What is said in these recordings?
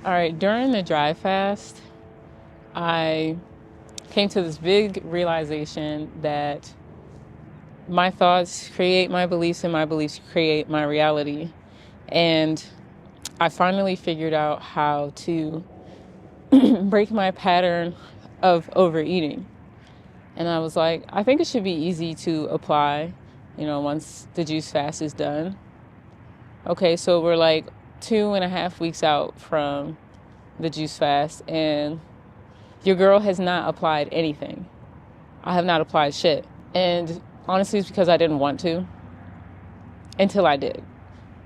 All right, during the dry fast, I came to this big realization that my thoughts create my beliefs and my beliefs create my reality. And I finally figured out how to break my pattern of overeating. And I was like, I think it should be easy to apply, once the juice fast is done. Okay, so we're like 2.5 weeks out from the juice fast, and your girl has not applied anything. I have not applied shit. And honestly, it's because I didn't want to until I did.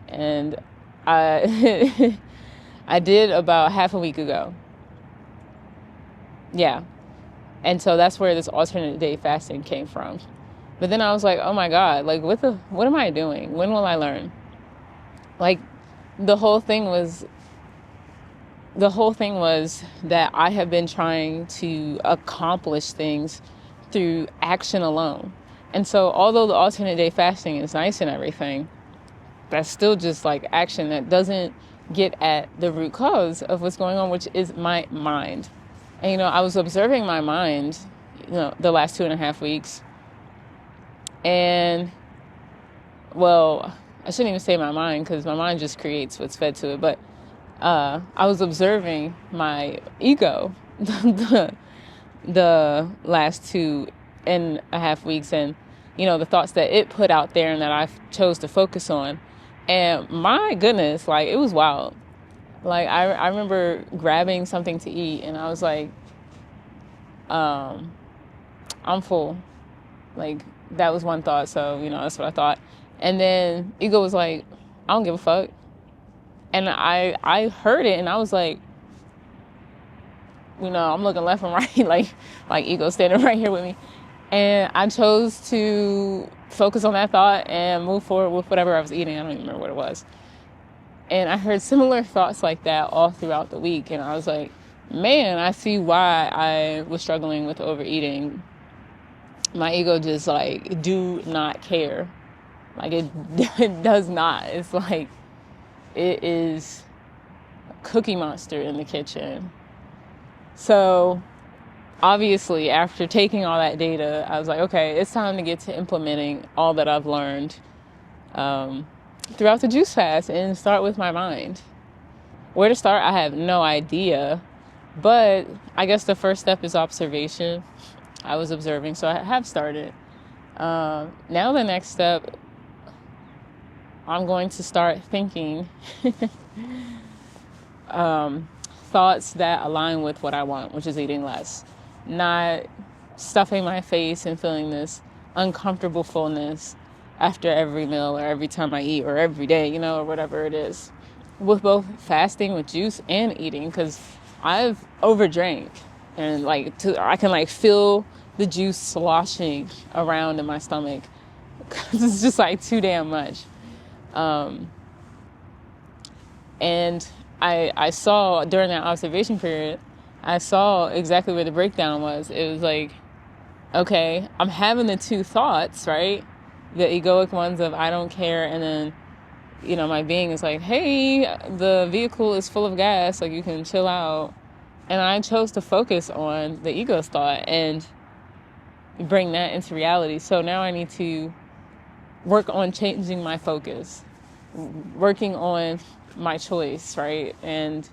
And I I did about half a week ago. Yeah. And so that's where this alternate day fasting came from. But then I was like, oh my God, like what am I doing? When will I learn? Like the whole thing was that I have been trying to accomplish things through action alone. And so although the alternate day fasting is nice and everything, that's still just like action that doesn't get at the root cause of what's going on, which is my mind. And, I was observing my mind, the last 2.5 weeks. And, well, I shouldn't even say my mind because my mind just creates what's fed to it. But I was observing my ego the last 2.5 weeks, and the thoughts that it put out there and that I chose to focus on. And my goodness, like it was wild. Like I remember grabbing something to eat and I was like, I'm full. Like that was one thought, so that's what I thought. And then ego was like, I don't give a fuck. And I heard it and I was like, I'm looking left and right, like ego standing right here with me. And I chose to focus on that thought and move forward with whatever I was eating. I don't even remember what it was. And I heard similar thoughts like that all throughout the week. And I was like, man, I see why I was struggling with overeating. My ego just like do not care. Like it does not. It's like it is a cookie monster in the kitchen. So obviously, after taking all that data, I was like, okay, it's time to get to implementing all that I've learned throughout the juice fast and start with my mind. Where to start, I have no idea. But I guess the first step is observation. I was observing, so I have started. Now the next step, I'm going to start thinking thoughts that align with what I want, which is eating less. Not stuffing my face and feeling this uncomfortable fullness after every meal or every time I eat or every day, or whatever it is. With both fasting with juice and eating, because I've overdrank and I can feel the juice sloshing around in my stomach because it's just like too damn much. And I saw during that observation period, I saw exactly where the breakdown was. It was like, okay, I'm having the two thoughts, right? The egoic ones of I don't care, and then, my being is like, hey, the vehicle is full of gas, like you can chill out. And I chose to focus on the ego's thought and bring that into reality. So now I need to work on changing my focus, working on my choice, right? And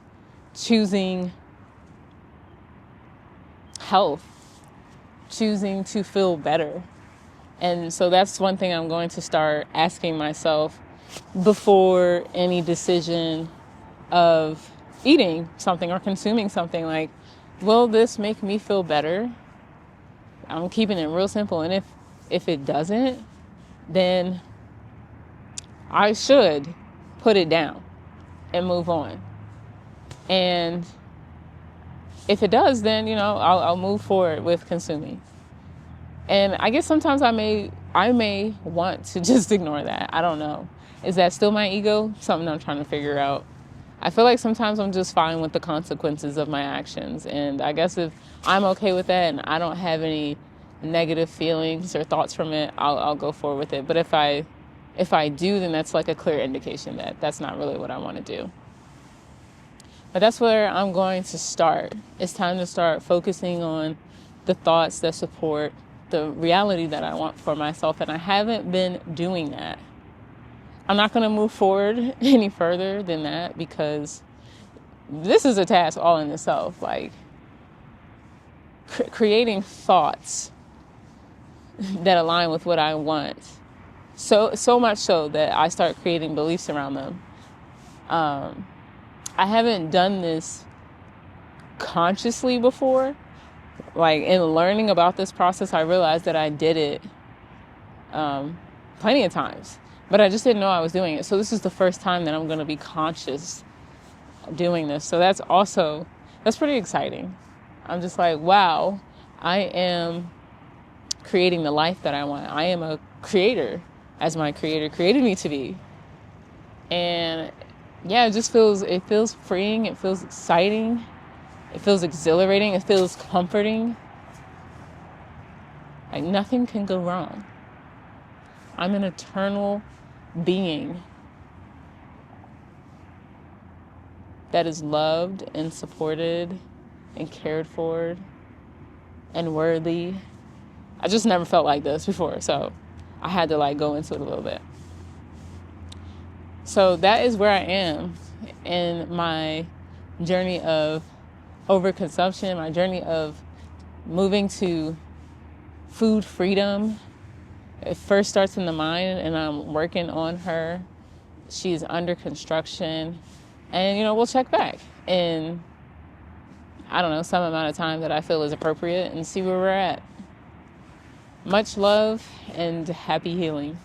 choosing health, choosing to feel better. And so that's one thing I'm going to start asking myself before any decision of eating something or consuming something. Like, will this make me feel better? I'm keeping it real simple. And if it doesn't, then I should put it down and move on. And if it does, then, I'll move forward with consuming. And I guess sometimes I may want to just ignore that. I don't know. Is that still my ego? Something I'm trying to figure out. I feel like sometimes I'm just fine with the consequences of my actions. And I guess if I'm okay with that and I don't have any negative feelings or thoughts from it, I'll go forward with it. But if I do, then that's like a clear indication that that's not really what I want to do. But that's where I'm going to start. It's time to start focusing on the thoughts that support the reality that I want for myself. And I haven't been doing that. I'm not going to move forward any further than that because this is a task all in itself. Like creating thoughts that align with what I want. So much so that I start creating beliefs around them. I haven't done this consciously before. Like in learning about this process, I realized that I did it plenty of times, but I just didn't know I was doing it. So this is the first time that I'm going to be conscious of doing this. So that's pretty exciting. I'm just like, wow, I am creating the life that I want. I am a creator as my creator created me to be. And yeah, it feels freeing. It feels exciting. It feels exhilarating. It feels comforting. Like nothing can go wrong. I'm an eternal being that is loved and supported and cared for and worthy. I just never felt like this before, so I had to go into it a little bit. So that is where I am in my journey of overconsumption, my journey of moving to food freedom. It first starts in the mind, and I'm working on her. She's under construction, and we'll check back in, I don't know, some amount of time that I feel is appropriate and see where we're at. Much love and happy healing.